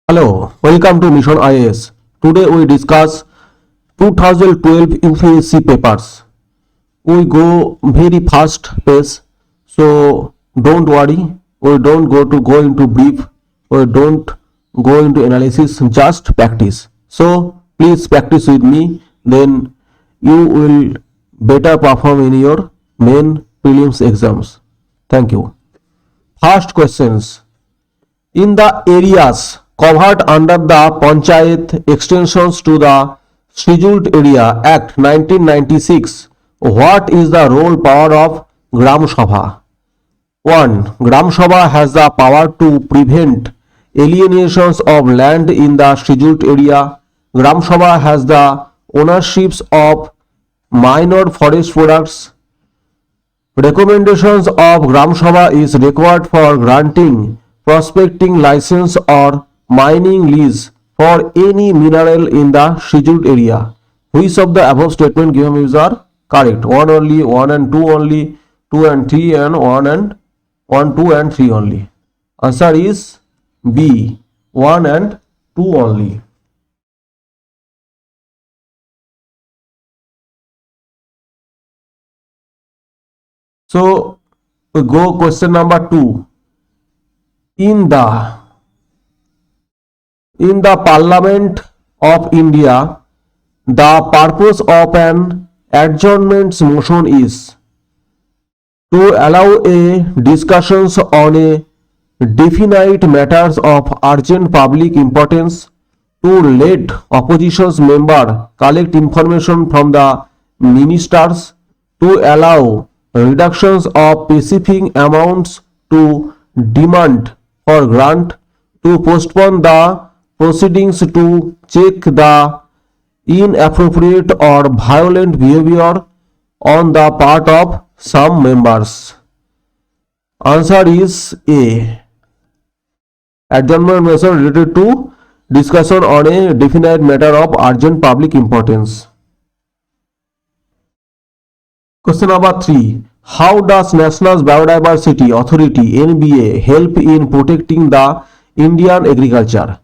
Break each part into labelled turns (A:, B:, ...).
A: Hello, welcome to Mission IAS. Today we discuss 2012 UPSC papers. We go very fast pace, so don't worry. We don't go into brief. We don't go into analysis. Just practice. So please practice with me. Then you will better perform in your main prelims exams. Thank you. First questions. In the areas covered under the Panchayat extensions to the Scheduled Area Act 1996, what is the role power of Gram Sabha? 1. Gram Sabha has the power to prevent alienations of land in the scheduled area. Gram Sabha has the ownerships of minor forest products. Recommendations of Gram Sabha is required for granting prospecting license or mining lease for any mineral in the scheduled area. Which of the above statement given is are correct? 1 only, 1 and 2 only, 2 and 3 and 1, 2 and 3 only. Answer is B, 1 and 2 only. So we go question number 2. In the Parliament of India, the purpose of an adjournment motion is to allow a discussions on a definite matters of urgent public importance, to let opposition's member collect information from the ministers, to allow reductions of specific amounts to demand for grant, to postpone the proceedings to check the inappropriate or violent behavior on the part of some members. Answer is A. Adjournment measure related to discussion on a definite matter of urgent public importance. Question number 3. How does National Biodiversity Authority (NBA) help in protecting the Indian agriculture?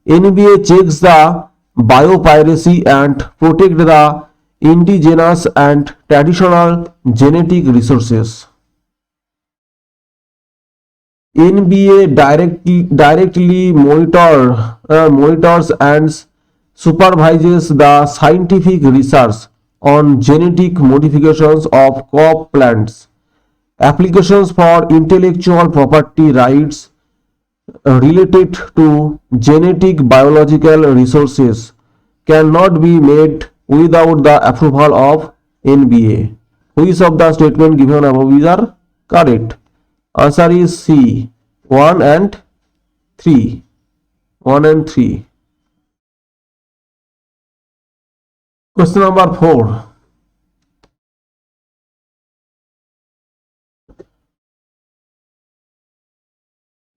A: NBA checks the biopiracy and protect the indigenous and traditional genetic resources. NBA directly monitors and supervises the scientific research on genetic modifications of crop plants. Applications for intellectual property rights related to genetic biological resources cannot be made without the approval of NBA. Which of the statement given above is are correct? Answer is C, 1 and 3. 1 and 3. Question number 4.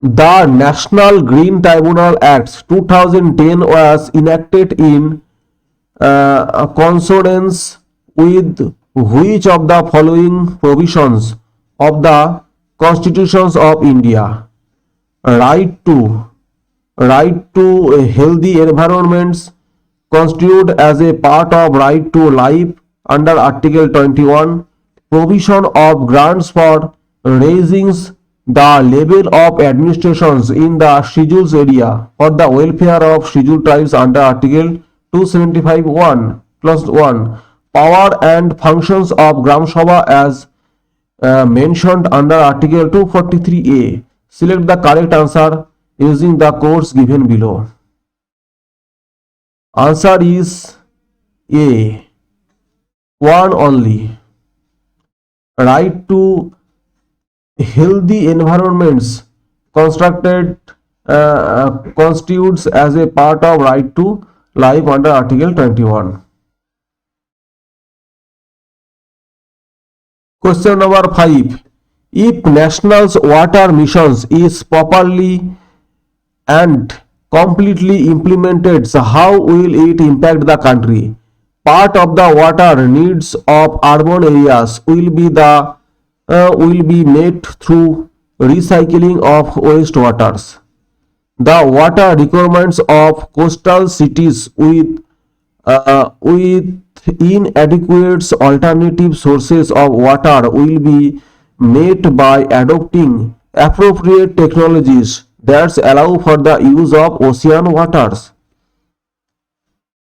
A: The National Green Tribunal Act 2010 was enacted in consonance with which of the following provisions of the Constitutions of India? Right to healthy environments constituted as a part of right to life under Article 21, provision of grants for raising the level of administrations in the scheduled area for the welfare of scheduled tribes under Article 275(1) plus 1, power and functions of Gram Sabha as mentioned under Article 243A. Select the correct answer using the codes given below. Answer is A, 1 only. Right to healthy environments constitutes as a part of right to life under Article 21. Question number 5. If National Water Missions is properly and completely implemented, so how will it impact the country? Part of the water needs of urban areas will be met through recycling of wastewaters. The water requirements of coastal cities with inadequate alternative sources of water will be met by adopting appropriate technologies that allow for the use of ocean waters.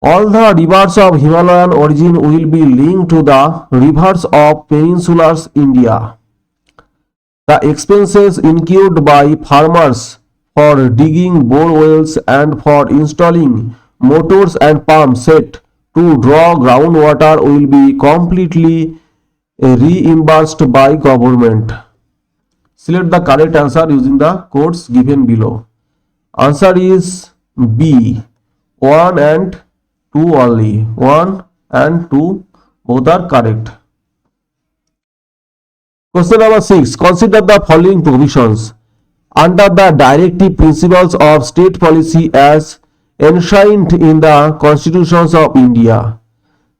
A: All the rivers of Himalayan origin will be linked to the rivers of peninsular India. The expenses incurred by farmers for digging bore wells and for installing motors and pumps set to draw groundwater will be completely reimbursed by government. Select the correct answer using the codes given below. Answer is B. 1 and 2 only. 1 and 2 both are correct. Question number 6. Consider the following provisions under the directive principles of state policy as enshrined in the constitutions of India.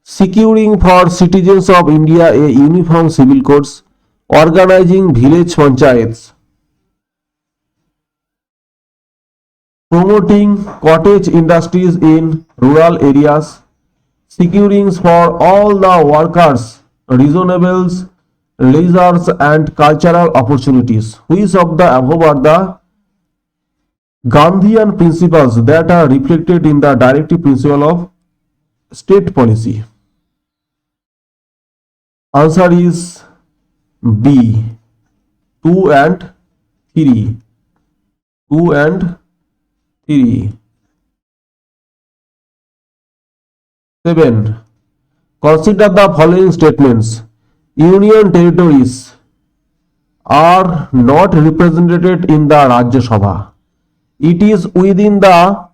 A: Securing for citizens of India a uniform civil codes, organizing village panchayats, promoting cottage industries in rural areas, securing for all the workers reasonable leisure and cultural opportunities. Which of the above are the Gandhian principles that are reflected in the directive principle of state policy? Answer is B. 2 and 3. 2 and 3. 7. Consider the following statements. Union territories are not represented in the Rajya Sabha. It is within the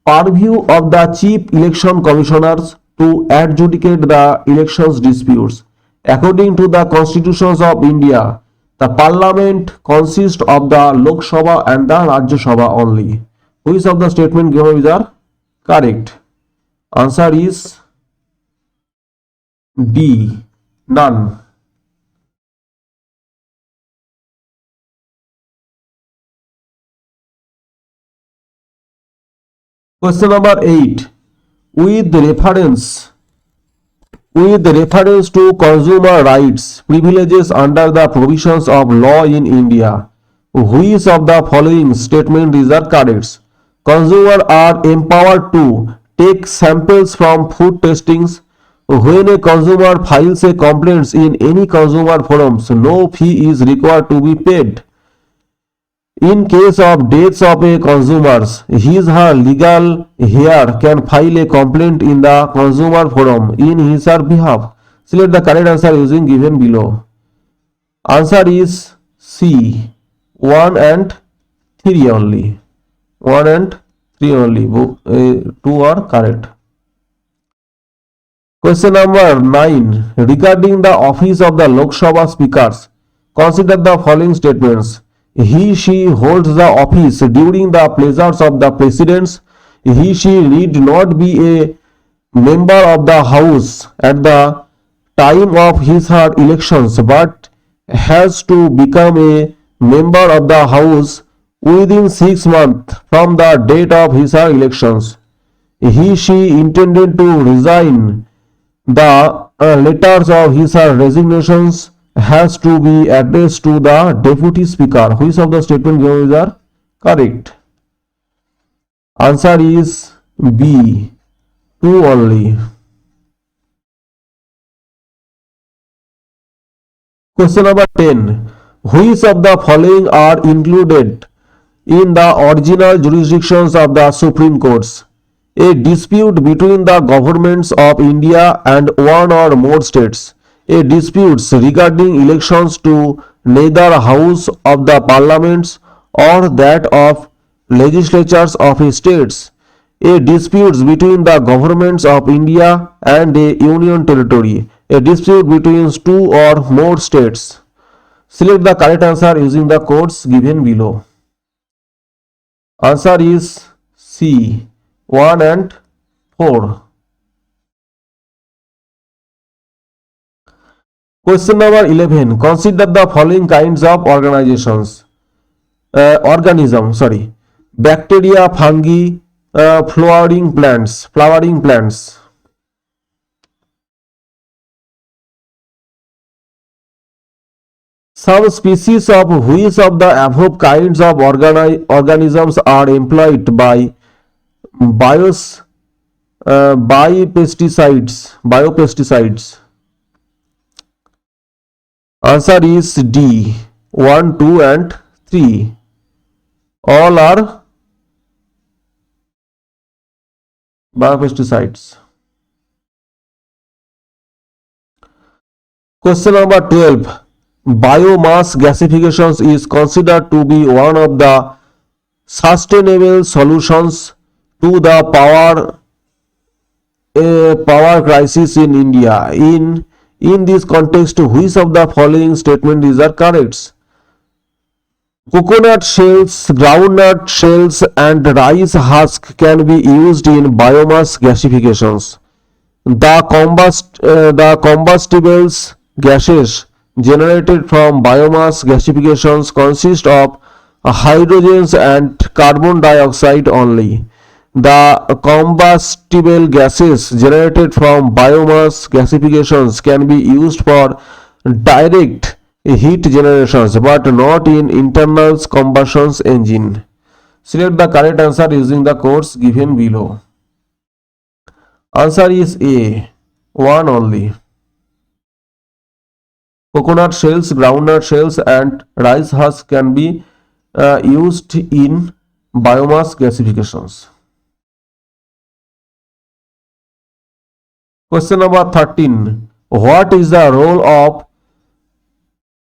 A: purview of the Chief Election Commissioners to adjudicate the elections disputes. According to the constitutions of India, the parliament consists of the Lok Sabha and the Rajya Sabha only. Which of the statement given are correct? Answer is D. None. Question number 8. With reference to consumer rights privileges under the provisions of law in India, which of the following statement is correct? Consumers are empowered to take samples from food testings. When a consumer files a complaint in any consumer forums, no fee is required to be paid. In case of deaths of a consumer, his her legal heir can file a complaint in the consumer forum in his her behalf. Select the correct answer using given below. Answer is C. 1 and 3 only. 1 and 3 only. 2 are correct. Question number 9. Regarding the office of the Lok Sabha speakers, consider the following statements. She holds the office during the pleasures of the presidents. She need not be a member of the house at the time of his her elections, but has to become a member of the house within 6 months from the date of his her elections. She intended to resign. The letters of his her resignations has to be addressed to the deputy speaker. Which of the statement given are correct? Answer is B. 2 only. Question number 10. Which of the following are included in the original jurisdictions of the Supreme Courts? A dispute between the governments of India and one or more states. A disputes regarding elections to neither house of the parliaments or that of legislatures of states. A disputes between the governments of India and a union territory. A dispute between two or more states. Select the correct answer using the codes given below. Answer is C. 1 and 4. Question number 11. Consider the following kinds of organism. bacteria, fungi, flowering plants. Some species of which of the above kinds of organisms are employed bios biopesticides? Answer is D. 1, 2 and 3. All are biopesticides. Question number 12. Biomass gasification is considered to be one of the sustainable solutions to the power crisis in India. In this context, which of the following statement is correct? Coconut shells, groundnut shells, and rice husk can be used in biomass gasifications. The combustibles gases generated from biomass gasifications consist of hydrogens and carbon dioxide only. The combustible gases generated from biomass gasifications can be used for direct heat generations but not in internal combustion engine. Select the correct answer using the codes given below. Answer is A. 1 only. Coconut shells, groundnut shells and rice husk can be used in biomass gasifications. Question number 13. What is the role of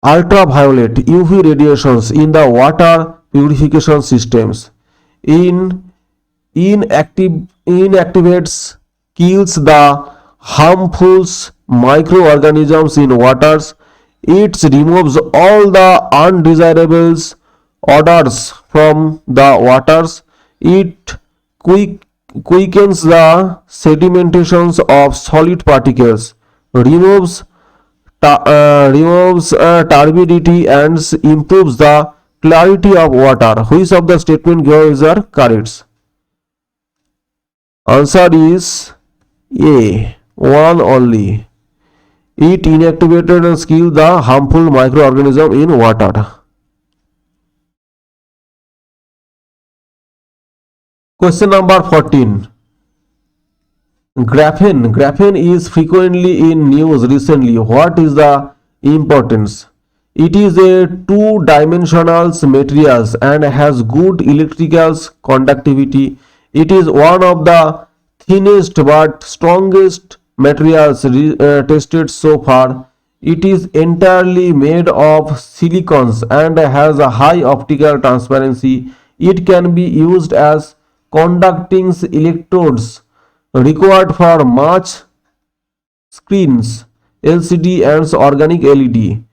A: ultraviolet UV radiations in the water purification systems? In inactivates, kills the harmful microorganisms in waters. It removes all the undesirables odors from the waters. It quickens the sedimentations of solid particles, removes turbidity and improves the clarity of water. Which of the statement given are correct? Answer is A. 1 only. It inactivated and kills the harmful microorganism in water. Question number 14. Graphene is frequently in news recently. What is the importance? It is a two-dimensional material and has good electrical conductivity. It is one of the thinnest but strongest materials tested so far. It is entirely made of silicons and has a high optical transparency. It can be used as conducting electrodes required for much screens, LCD and organic LED.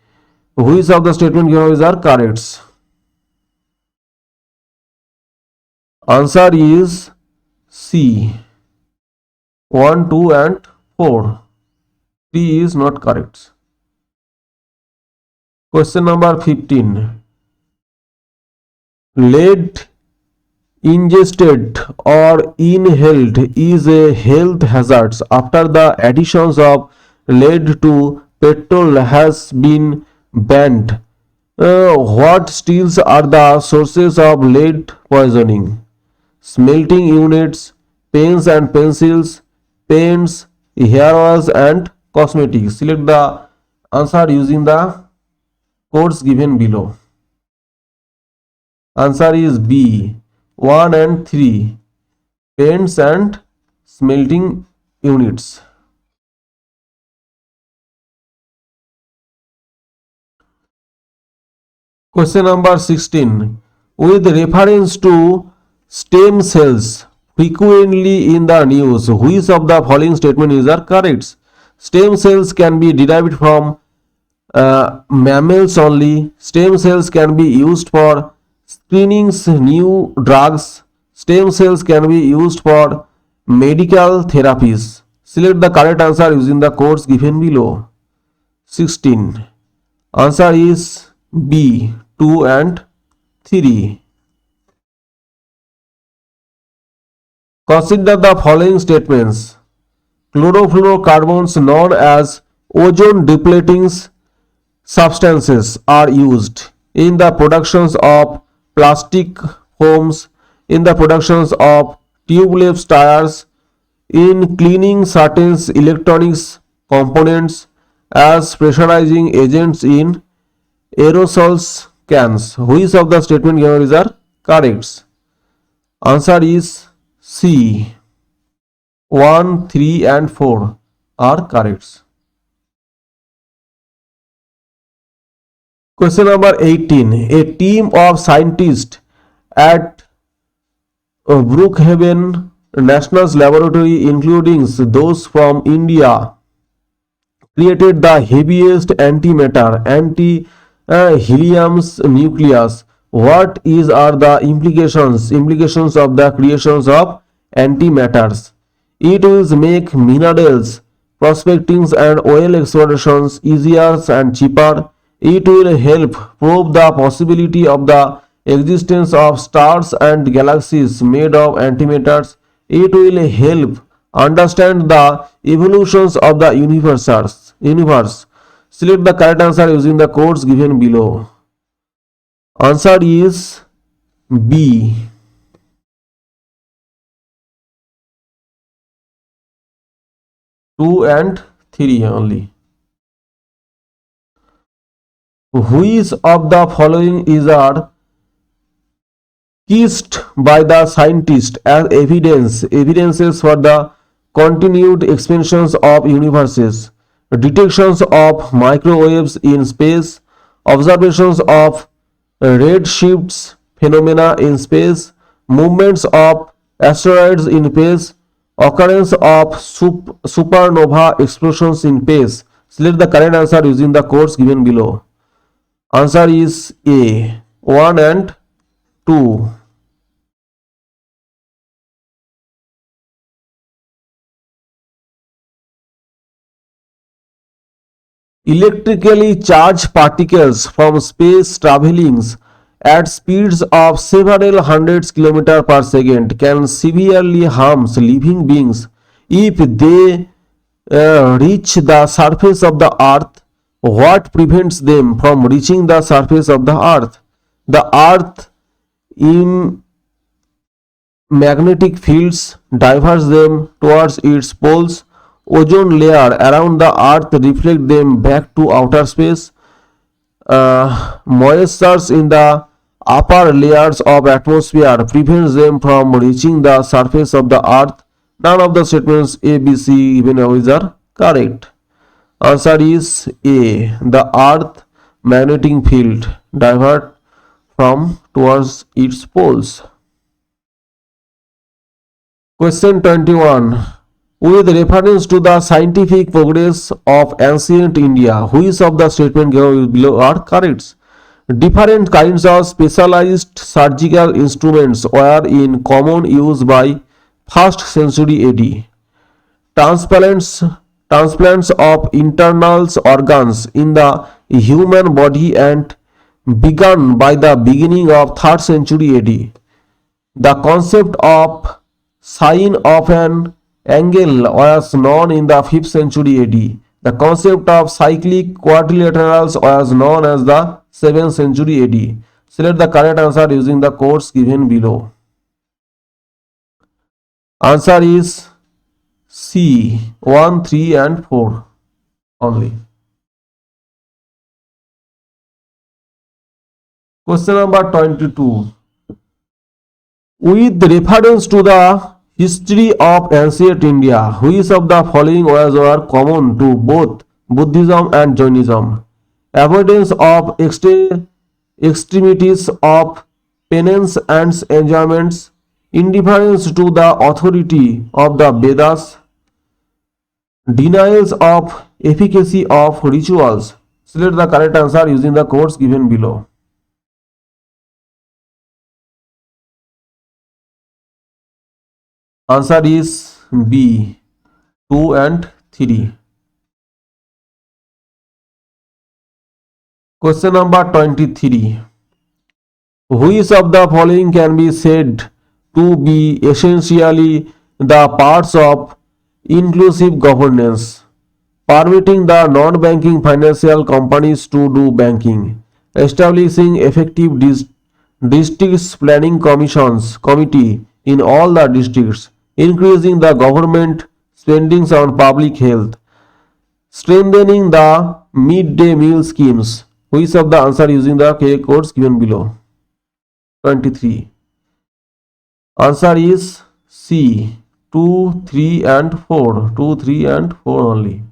A: Which of the statement given are correct? Answer is C. 1, 2 and 4. 3 is not correct. Question number 15. Lead ingested or inhaled is a health hazard after the additions of lead to petrol has been banned. What steels are the sources of lead poisoning? Smelting units, pens and pencils, paints, hair oils and cosmetics. Select the answer using the codes given below. Answer is B. 1 and 3. Paints and smelting units. Question number 16. With reference to stem cells frequently in the news, which of the following statement is correct? Stem cells can be derived from mammals only. Stem cells can be used for screening new drugs. Stem cells can be used for medical therapies. Select the correct answer using the codes given below. 16. Answer is B. 2 and 3. Consider the following statements. Chlorofluorocarbons known as ozone depleting substances are used in the productions of plastic foams, in the productions of tubeless tires, in cleaning certain electronics components, as pressurizing agents in aerosols cans. Which of the statement given is are correct? Answer is C. 1, 3 and 4 are correct. Question number 18. A team of scientists at Brookhaven National Laboratory, including those from India, created the heaviest antimatter, anti-helium's nucleus. What are the implications of the creations of antimatters? It will make minerals prospecting and oil explorations easier and cheaper. It will help prove the possibility of the existence of stars and galaxies made of antimatters. It will help understand the evolutions of the universe. Select the correct answer using the codes given below. Answer is B. 2 and 3 only. Which of the following is kissed by the scientist as evidences for the continued expansions of universes, detections of microwaves in space, observations of redshifts phenomena in space, movements of asteroids in space, occurrence of supernova explosions in space. Select the correct answer using the codes given below. Answer is A. 1 and 2. Electrically charged particles from space traveling at speeds of several hundreds kilometers per second can severely harm living beings if they reach the surface of the earth. What prevents them from reaching the surface of the earth? The earth in magnetic fields diverge them towards its poles. Ozone layer around the earth reflect them back to outer space. Moisture in the upper layers of atmosphere prevents them from reaching the surface of the earth. None of the statements A, B, C given are correct. Answer is A. The earth magnetic field divert from towards its poles. Question 21. With reference to the scientific progress of ancient India, which of the statement given below are correct? Different kinds of specialized surgical instruments were in common use by 1st century AD. Transplants of internal organs in the human body and began by the beginning of 3rd century AD. The concept of sign of an angle was known in the 5th century AD. The concept of cyclic quadrilaterals was known as the 7th century AD. Select the correct answer using the codes given below. Answer is C. 1, 3 and 4 only. Question number 22. With reference to the history of ancient India, which of the following were common to both Buddhism and Jainism? Avoidance of extremities of penance and enjoyments, indifference to the authority of the Vedas, denials of efficacy of rituals. Select the correct answer using the codes given below. Answer is B. 2 and 3. Question number 23. Which of the following can be said to be essentially the parts of inclusive governance, permitting the non-banking financial companies to do banking, establishing effective districts planning commissions committee in all the districts, increasing the government spendings on public health, strengthening the midday meal schemes. Which of the answer using the K codes given below? 23. Answer is C. 2, 3 and 4. 2, 3 and 4 only.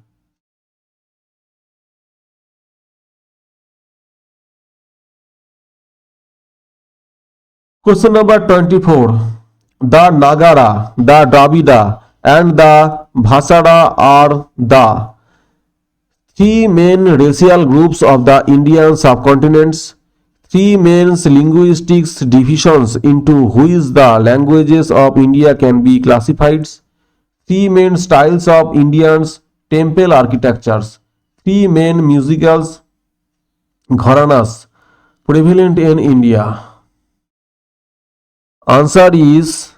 A: Question number 24. The Nagara, the Dravida and the Bhasara are the three main racial groups of the Indian subcontinents. Three main linguistic divisions into which the languages of India can be classified. Three main styles of Indians temple architectures. Three main musicals gharanas prevalent in India. Answer is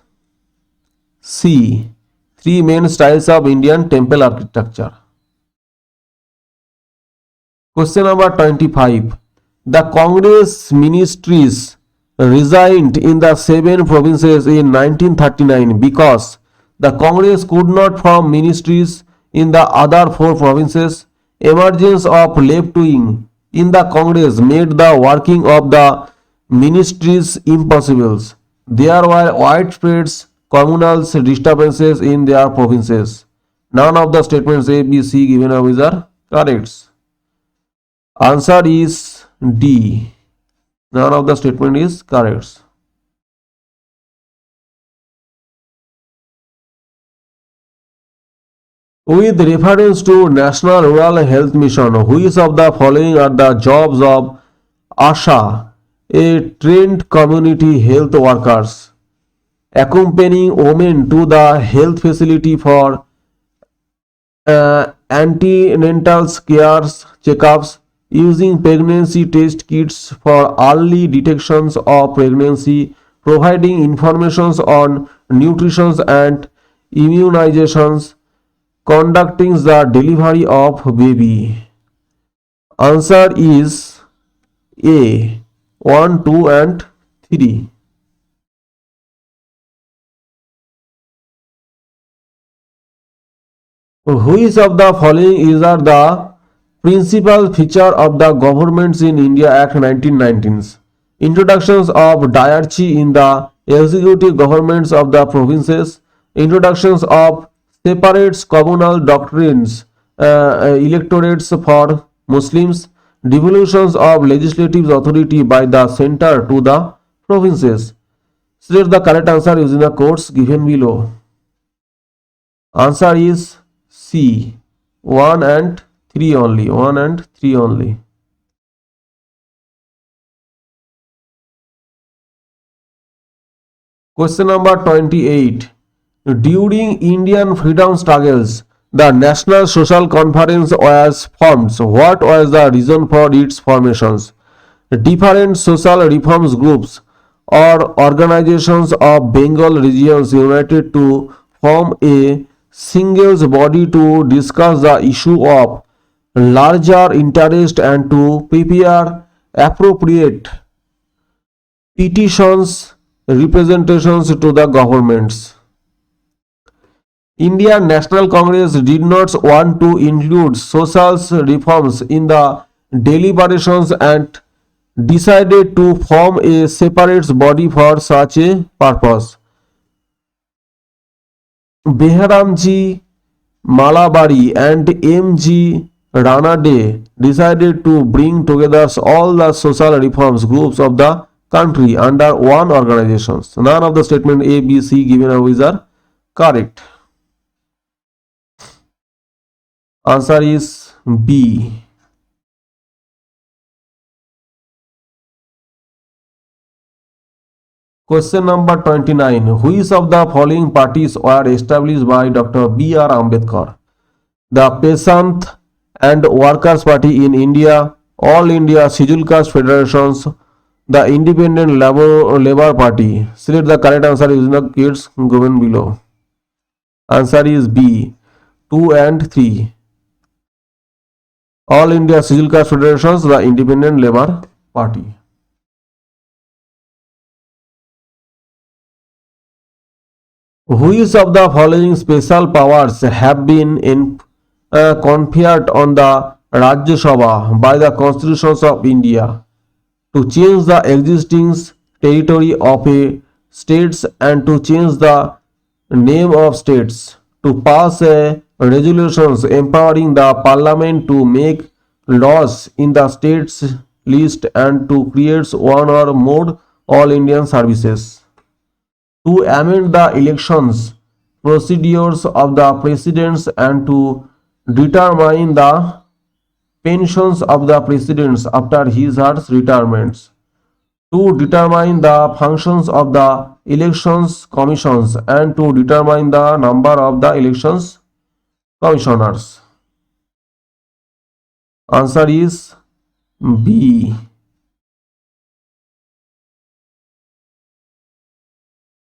A: C. Three main styles of Indian temple architecture. Question number 25. The Congress ministries resigned in the 7 provinces in 1939 because the Congress could not form ministries in the other 4 provinces. Emergence of left wing in the Congress made the working of the ministries impossible. There were widespread communal disturbances in their provinces. None of the statements A, B, C given above are correct. Answer is D. None of the statement is correct. With reference to National Rural Health Mission, which of the following are the jobs of ASHA, a trained community health workers, accompanying women to the health facility for antenatal care checkups, using pregnancy test kits for early detections of pregnancy, providing information on nutrition and immunizations, conducting the delivery of baby. Answer is A. 1, 2 and 3. Which of the following is the principal feature of the Governments in India Act 1919? Introductions of diarchy in the executive governments of the provinces, introductions of separate communal doctrines, electorates for Muslims, devolutions of legislative authority by the center to the provinces. Select the correct answer using the codes given below. Answer is C. 1 and 3 only. 1 and 3 only. Question number 28. During Indian freedom struggles, the National Social Conference was formed. What was the reason for its formations? Different social reforms groups or organizations of Bengal regions united to form a single body to discuss the issue of larger interest and to prepare appropriate petitions representations to the governments. Indian National Congress did not want to include social reforms in the deliberations and decided to form a separate body for such a purpose. Behramji Malabari and M.G. Ranade decided to bring together all the social reforms groups of the country under one organization. None of the statement A, B, C given above are correct. Answer is B. Question number 29. Which of the following parties were established by Dr. B.R. Ambedkar? The Peasant and Workers' Party in India, All India Scheduled Caste Federations, the Independent Labour Party. Select the correct answer using the kits given below. Answer is B. 2 and 3. All India Civil Class Federations, the Independent Labour Party. Which of the following special powers have been conferred on the Rajya Sabha by the Constitutions of India to change the existing territory of a states and to change the name of states, to pass resolutions empowering the parliament to make laws in the states list and to create one or more all Indian services, to amend the elections procedures of the presidents and to determine the pensions of the presidents after his or her retirements, to determine the functions of the elections commissions and to determine the number of the elections commissioners. Answer is B.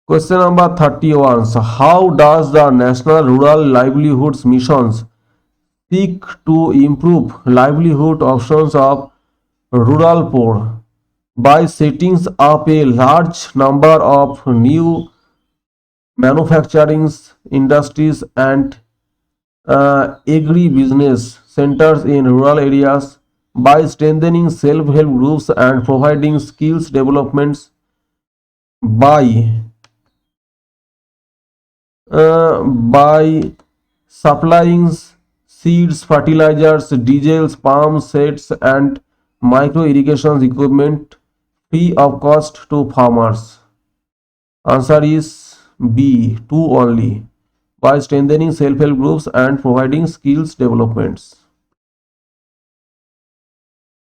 A: Question number 31. So how does the National Rural Livelihoods Missions seek to improve livelihood options of rural poor by setting up a large number of new manufacturing industries and agri-business centers in rural areas, by strengthening self-help groups and providing skills developments, by supplying seeds, fertilizers, diesels, palm sets, and micro irrigation equipment free of cost to farmers. Answer is B. Two only. By strengthening self-help groups and providing skills developments.